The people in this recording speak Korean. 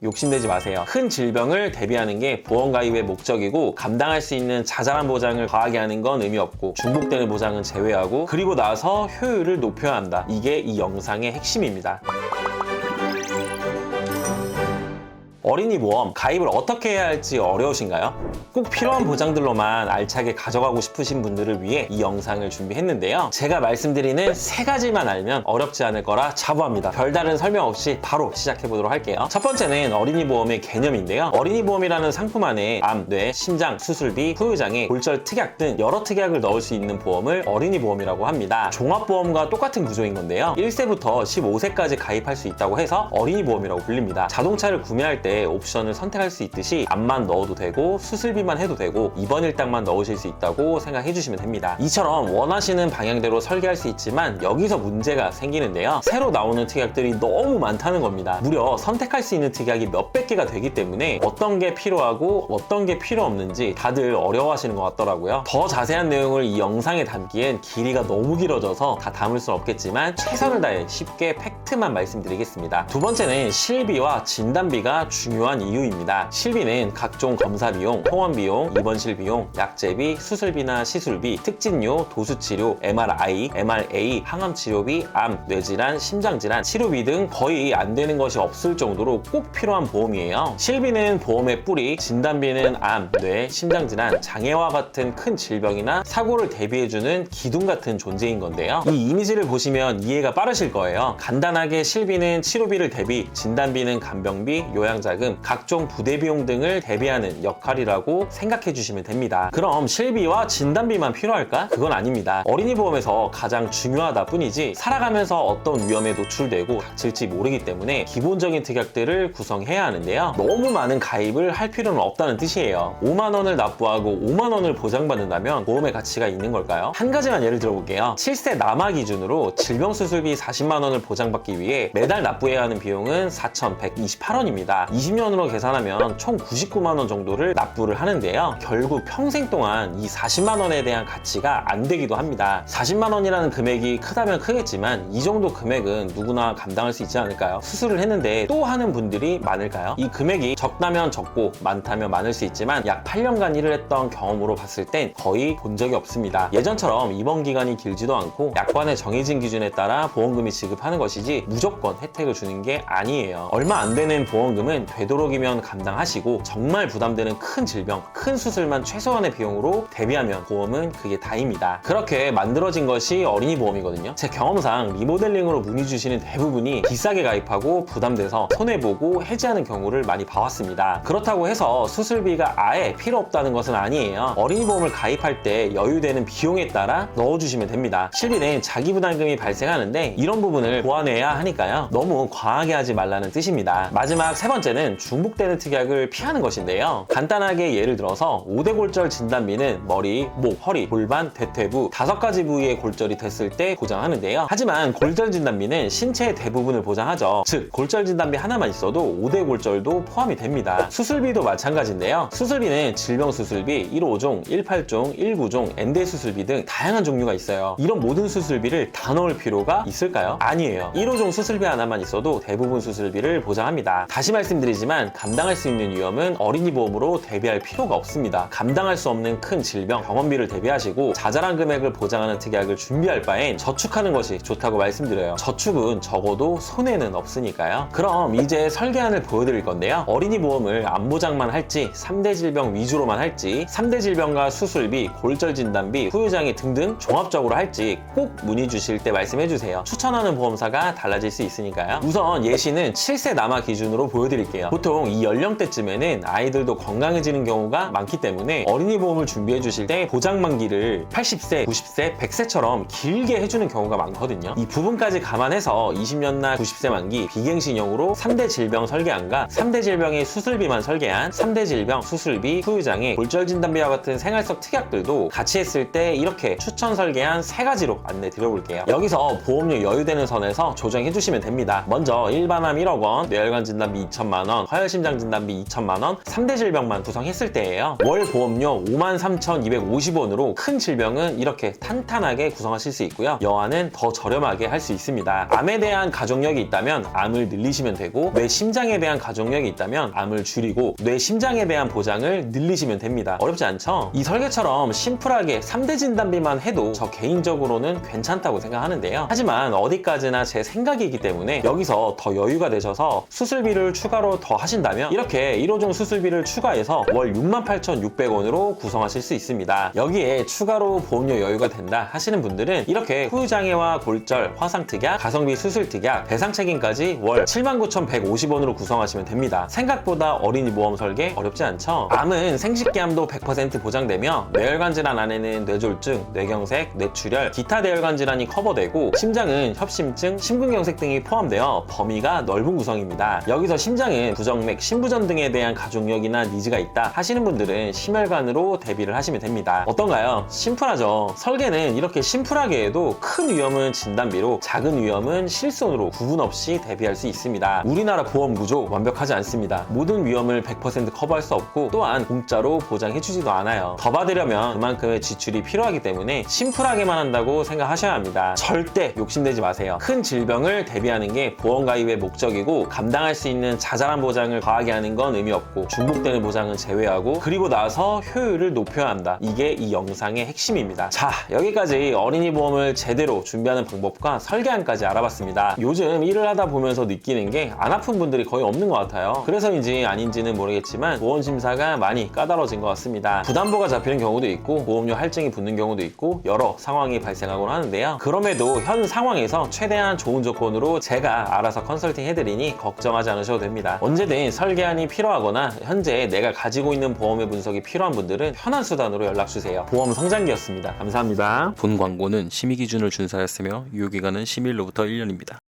욕심내지 마세요. 큰 질병을 대비하는 게 보험가입의 목적이고 감당할 수 있는 자잘한 보장을 과하게 하는 건 의미 없고 중복되는 보장은 제외하고 그리고 나서 효율을 높여야 한다. 이게 이 영상의 핵심입니다. 어린이 보험 가입을 어떻게 해야 할지 어려우신가요? 꼭 필요한 보장들로만 알차게 가져가고 싶으신 분들을 위해 이 영상을 준비했는데요. 제가 말씀드리는 3가지만 알면 어렵지 않을 거라 자부합니다. 별다른 설명 없이 바로 시작해보도록 할게요. 첫 번째는 어린이 보험의 개념인데요. 어린이 보험이라는 상품 안에 암, 뇌, 심장, 수술비, 후유장애, 골절 특약 등 여러 특약을 넣을 수 있는 보험을 어린이 보험이라고 합니다. 종합보험과 똑같은 구조인 건데요. 1세부터 15세까지 가입할 수 있다고 해서 어린이 보험이라고 불립니다. 자동차를 구매할 때 옵션을 선택할 수 있듯이 암만 넣어도 되고 수술비만 해도 되고 입원 일당만 넣으실 수 있다고 생각해 주시면 됩니다. 이처럼 원하시는 방향대로 설계할 수 있지만 여기서 문제가 생기는데요. 새로 나오는 특약들이 너무 많다는 겁니다. 무려 선택할 수 있는 특약이 몇백 개가 되기 때문에 어떤 게 필요하고 어떤 게 필요 없는지 다들 어려워하시는 것 같더라고요. 더 자세한 내용을 이 영상에 담기엔 길이가 너무 길어져서 다 담을 수는 없겠지만 최선을 다해 쉽게 팩트만 말씀드리겠습니다. 두 번째는 실비와 진단비가 중요한 이유입니다. 실비는 각종 검사 비용, 통원 비용, 입원실 비용, 약제비, 수술비나 시술비, 특진료, 도수치료, MRI, MRA, 항암치료비, 암, 뇌질환, 심장질환, 치료비 등 거의 안 되는 것이 없을 정도로 꼭 필요한 보험이에요. 실비는 보험의 뿌리, 진단비는 암, 뇌, 심장질환, 장애와 같은 큰 질병이나 사고를 대비해주는 기둥 같은 존재인 건데요. 이 이미지를 보시면 이해가 빠르실 거예요. 간단하게 실비는 치료비를 대비, 진단비는 간병비, 요양자금, 각종 부대 비용 등을 대비하는 역할이라고 생각해 주시면 됩니다. 그럼 실비와 진단비만 필요할까? 그건 아닙니다. 어린이 보험에서 가장 중요하다 뿐이지 살아가면서 어떤 위험에 노출되고 닥칠지 모르기 때문에 기본적인 특약들을 구성해야 하는데요. 너무 많은 가입을 할 필요는 없다는 뜻이에요. 5만 원을 납부하고 5만 원을 보장받는다면 보험의 가치가 있는 걸까요? 한 가지만 예를 들어볼게요. 7세 남아 기준으로 질병수술비 40만 원을 보장받기 위해 매달 납부해야 하는 비용은 4,128원입니다. 20년으로 계산하면 총 99만 원 정도를 납부를 하는데요. 결국 평생 동안 이 40만 원에 대한 가치가 안 되기도 합니다. 40만 원이라는 금액이 크다면 크겠지만 이 정도 금액은 누구나 감당할 수 있지 않을까요? 수술을 했는데 또 하는 분들이 많을까요? 이 금액이 적다면 적고 많다면 많을 수 있지만 약 8년간 일을 했던 경험으로 봤을 땐 거의 본 적이 없습니다. 예전처럼 입원 기간이 길지도 않고 약관에 정해진 기준에 따라 보험금이 지급하는 것이지 무조건 혜택을 주는 게 아니에요. 얼마 안 되는 보험금은 되도록이면 감당하시고 정말 부담되는 큰 질병, 큰 수술만 최소한의 비용으로 대비하면 보험은 그게 다입니다. 그렇게 만들어진 것이 어린이 보험이거든요. 제 경험상 리모델링으로 문의 주시는 대부분이 비싸게 가입하고 부담돼서 손해보고 해지하는 경우를 많이 봐왔습니다. 그렇다고 해서 수술비가 아예 필요 없다는 것은 아니에요. 어린이 보험을 가입할 때 여유되는 비용에 따라 넣어주시면 됩니다. 실비는 자기 부담금이 발생하는데 이런 부분을 보완해야 하니까요. 너무 과하게 하지 말라는 뜻입니다. 마지막 3번째는 중복되는 특약을 피하는 것인데요. 간단하게 예를 들어서 5대 골절 진단비는 머리, 목, 허리, 골반, 대퇴부 5가지 부위의 골절이 됐을 때 보장하는데요. 하지만 골절 진단비는 신체의 대부분을 보장하죠. 즉 골절 진단비 하나만 있어도 5대 골절도 포함이 됩니다. 수술비도 마찬가지인데요. 수술비는 질병 수술비, 1호종, 18종, 19종, 엔대 수술비 등 다양한 종류가 있어요. 이런 모든 수술비를 다 넣을 필요가 있을까요? 아니에요. 1호종 수술비 하나만 있어도 대부분 수술비를 보장합니다. 다시 말씀드리지만 감당할 수 있는 위험은 어린이 보험으로 대비할 필요가 없습니다. 감당할 수 없는 큰 질병, 병원비를 대비하시고 자잘한 금액을 보장하는 특약을 준비할 바엔 저축하는 것이 좋다고 말씀드려요. 저축은 적어도 손해는 없으니까요. 그럼 이제 설계안을 보여드릴 건데요. 어린이 보험을 암 보장만 할지 3대 질병 위주로만 할지 3대 질병과 수술비, 골절 진단비, 후유장애 등등 종합적으로 할지 꼭 문의 주실 때 말씀해 주세요. 추천하는 보험사가 달라질 수 있으니까요. 우선 예시는 7세 남아 기준으로 보여드릴게요. 보통 이 연령대쯤에는 아이들도 건강해지는 경우가 많기 때문에 어린이 보험을 준비해 주실 때 보장 만기를 80세, 90세, 100세처럼 길게 해주는 경우가 많거든요. 이 부분까지 감안해서 20년나 90세 만기 비갱신형으로 3대 질병 설계안과 3대 질병의 수술비만 설계한 3대 질병 수술비, 후유장애, 골절 진단비와 같은 생활적 특약들도 같이 했을 때 이렇게 추천 설계한 3가지로 안내 드려볼게요. 여기서 보험료 여유되는 선에서 조정해 주시면 됩니다. 먼저 일반암 1억 원, 뇌혈관 진단비 2천만 200만 원, 허혈심장 진단비 2천만 원, 3대 질병만 구성했을 때예요. 월 보험료 53,250원으로 큰 질병은 이렇게 탄탄하게 구성하실 수 있고요. 여아는 더 저렴하게 할 수 있습니다. 암에 대한 가족력이 있다면 암을 늘리시면 되고, 뇌 심장에 대한 가족력이 있다면 암을 줄이고, 뇌 심장에 대한 보장을 늘리시면 됩니다. 어렵지 않죠? 이 설계처럼 심플하게 3대 진단비만 해도 저 개인적으로는 괜찮다고 생각하는데요. 하지만 어디까지나 제 생각이기 때문에 여기서 더 여유가 되셔서 수술비를 추가로 더 하신다면 이렇게 1호종 수술비를 추가해서 월 68,600원으로 구성하실 수 있습니다. 여기에 추가로 보험료 여유가 된다 하시는 분들은 이렇게 후유장애와 골절, 화상특약, 가성비 수술특약, 배상책임까지 월 79,150원으로 구성하시면 됩니다. 생각보다 어린이 보험 설계 어렵지 않죠? 암은 생식기암도 100% 보장되며, 뇌혈관 질환 안에는 뇌졸중, 뇌경색, 뇌출혈, 기타 뇌혈관 질환이 커버되고, 심장은 협심증, 심근경색 등이 포함되어 범위가 넓은 구성입니다. 여기서 심장은 부정맥, 심부전 등에 대한 가족력이나 니즈가 있다 하시는 분들은 심혈관으로 대비를 하시면 됩니다. 어떤가요? 심플하죠? 설계는 이렇게 심플하게 해도 큰 위험은 진단비로, 작은 위험은 실손으로 구분 없이 대비할 수 있습니다. 우리나라 보험 구조 완벽하지 않습니다. 모든 위험을 100% 커버할 수 없고, 또한 공짜로 보장해주지도 않아요. 더 받으려면 그만큼의 지출이 필요하기 때문에 심플하게만 한다고 생각하셔야 합니다. 절대 욕심내지 마세요. 큰 질병을 대비하는 게 보험 가입의 목적이고, 감당할 수 있는 자잘한 보장을 과하게 하는 건 의미 없고, 중복되는 보장은 제외하고, 그리고 나서 효율을 높여야 한다. 이게 이 영상의 핵심입니다. 자, 여기까지 어린이 보험을 제대로 준비하는 방법과 설계안까지 알아봤습니다. 요즘 일을 하다 보면서 느끼는 게 안 아픈 분들이 거의 없는 것 같아요. 그래서인지 아닌지는 모르겠지만 보험 심사가 많이 까다로워진 것 같습니다. 부담보가 잡히는 경우도 있고, 보험료 할증이 붙는 경우도 있고, 여러 상황이 발생하곤 하는데요. 그럼에도 현 상황에서 최대한 좋은 조건으로 제가 알아서 컨설팅 해드리니 걱정하지 않으셔도 됩니다. 언제든 설계안이 필요하거나 현재 내가 가지고 있는 보험의 분석이 필요한 분들은 편한 수단으로 연락주세요. 보험 성장기였습니다. 감사합니다. 본 광고는 심의 기준을 준수하였으며 유효기간은 심의일로부터 1년입니다.